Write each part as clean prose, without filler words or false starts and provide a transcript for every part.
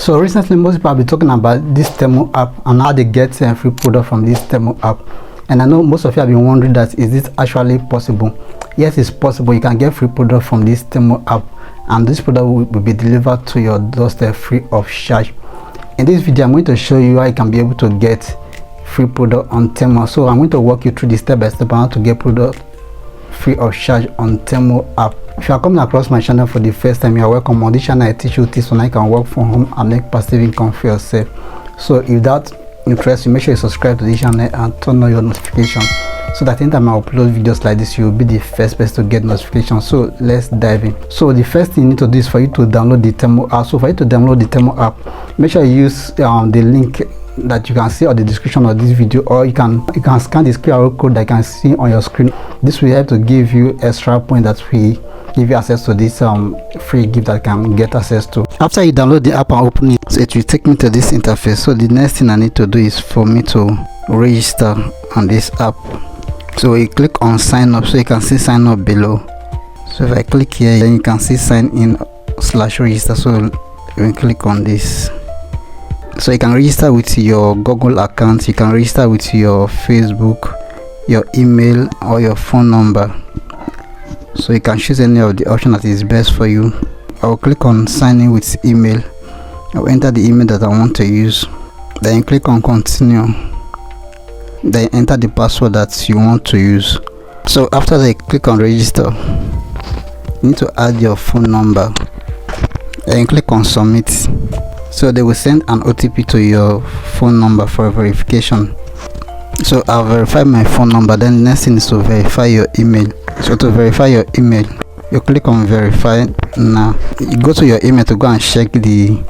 So recently most people have been talking about this Temu app and how they get free product from this Temu app, and I know most of you have been wondering that is this actually possible. Yes, it's possible. You can get free product from this Temu app, and this product will be delivered to your doorstep free of charge. In this video I'm going to show you how you can be able to get free product on Temu. So I'm going to walk you through the step by step on how to get product free of charge on Temu app. If you are coming across my channel for the first time, you are welcome. On this channel I teach you tips on how you can work from home and make passive income for yourself. So if that interests you, make sure you subscribe to this channel and turn on your notifications, so that anytime I upload videos like this, you will be the first person to get notifications. So let's dive in. So the first thing you need to do is for you to download the Temu app. So for you to download the Temu app, make sure you use the link that you can see on the description of this video, or you can scan this QR code that you can see on your screen. This will help to give you extra point that we give you access to this free gift that you can get access to. After you download the app and open it, so it will take me to this interface. So the next thing I need to do is for me to register on this app. So you click on sign up, so you can see sign up below. So if I click here, then you can see sign in / register. So you click on this. So you can register with your Google account, you can register with your Facebook, your email, or your phone number. So you can choose any of the option that is best for you. I will click on sign in with email. I will enter the email that I want to use. Then you click on continue. Then enter the password that you want to use. So after that, click on register. You need to add your phone number. Then you click on submit. So they will send an OTP to your phone number for verification. So I'll verify my phone number. Then the next thing is to verify your email. So to verify your email, you click on verify now. You go to your email to go and check the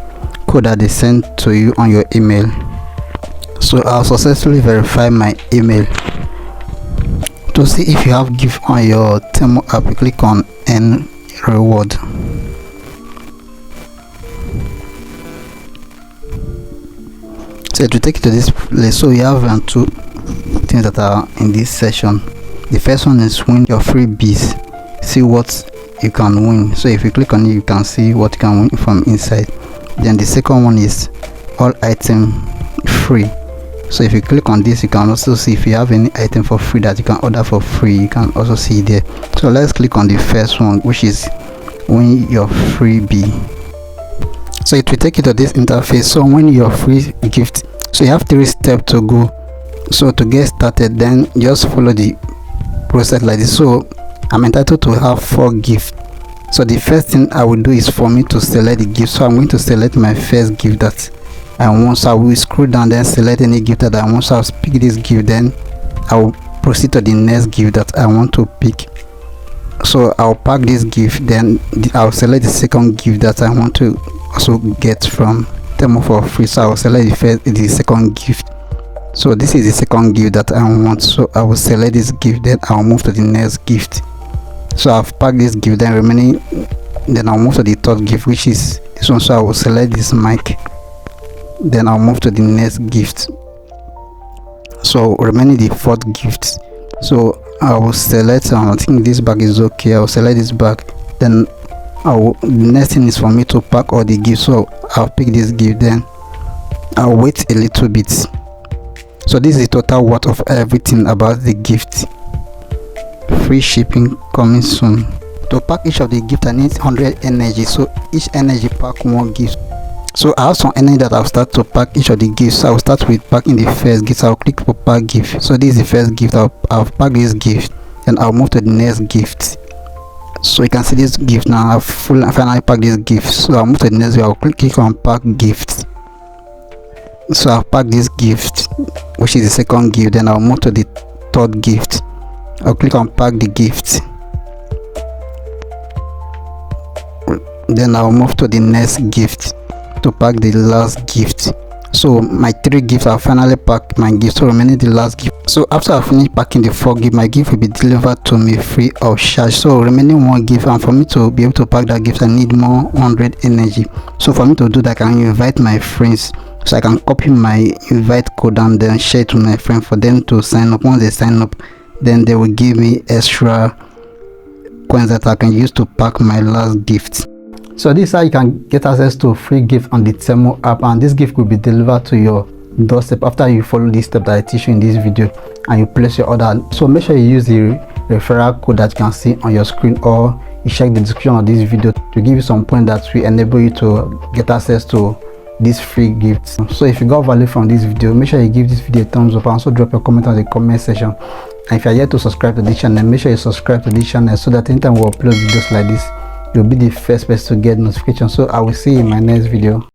code that they sent to you on your email. So I'll successfully verify my email. To see if you have gift on your Temu app, you click on earn reward. So to take you to this place, so we have two things that are in this session. The first one is win your freebies. See what you can win. So if you click on it, you can see what you can win from inside. Then the second one is all item free. So if you click on this, you can also see if you have any item for free that you can order for free. You can also see there. So let's click on the first one, which is win your freebie. So it will take you to this interface. So when your free gift, so you have 3 steps to go. So to get started, then just follow the process like this. So I'm entitled to have 4 gifts. So the first thing I will do is for me to select the gift. So I'm going to select my first gift that I want. So I will scroll down, then select any gift that I want. So I'll pick this gift, then I will proceed to the next gift that I want to pick. So I'll pack this gift, then I'll select the second gift that I want to also get from Temu for free. So I will select the second gift. So this is the second gift that I want. So I will select this gift, then I'll move to the next gift. So I've packed this gift, then remaining, then I'll move to the third gift, which is this one. So I will select this mic, then I'll move to the next gift. So remaining the fourth gift. So I will select I think this bag is okay. I will select this bag, then the next thing is for me to pack all the gifts. So I'll pick this gift, then I'll wait a little bit. So this is the total worth of everything about the gift. Free shipping coming soon. To pack each of the gift I need 100 energy. So each energy pack 1 gift. So I have some energy that I'll start to pack each of the gifts. So I'll start with packing the first gift. So I'll click for pack gift. So this is the first gift. I'll pack this gift, and I'll move to the next gift. So you can see this gift now. I've finally packed this gift. So I'll move to the next gift. I'll click on pack gift. So I'll pack this gift, which is the second gift. Then I'll move to the third gift. I'll click on pack the gift. Then I'll move to the next gift to pack the last gift. So my 3 gifts, I'll finally pack my gift. So remaining the last gift. So after I finish packing the 4 gift, my gift will be delivered to me free of charge. So remaining 1 gift, and for me to be able to pack that gift, I need more 100 energy. So for me to do that, I can invite my friends. So I can copy my invite code and then share it to my friend for them to sign up. Once they sign up, then they will give me extra coins that I can use to pack my last gift. So this is how you can get access to free gift on the Temu app, and this gift will be delivered to your doorstep after you follow this step that I teach you in this video and you place your order. So make sure you use the referral code that you can see on your screen, or you check the description of this video to give you some point that will enable you to get access to these free gifts. So if you got value from this video, make sure you give this video a thumbs up and also drop your comment on the comment section. And if you are yet to subscribe to this channel, make sure you subscribe to this channel so that anytime we upload videos like this, you'll be the first person to get notification. So I will see you in my next video.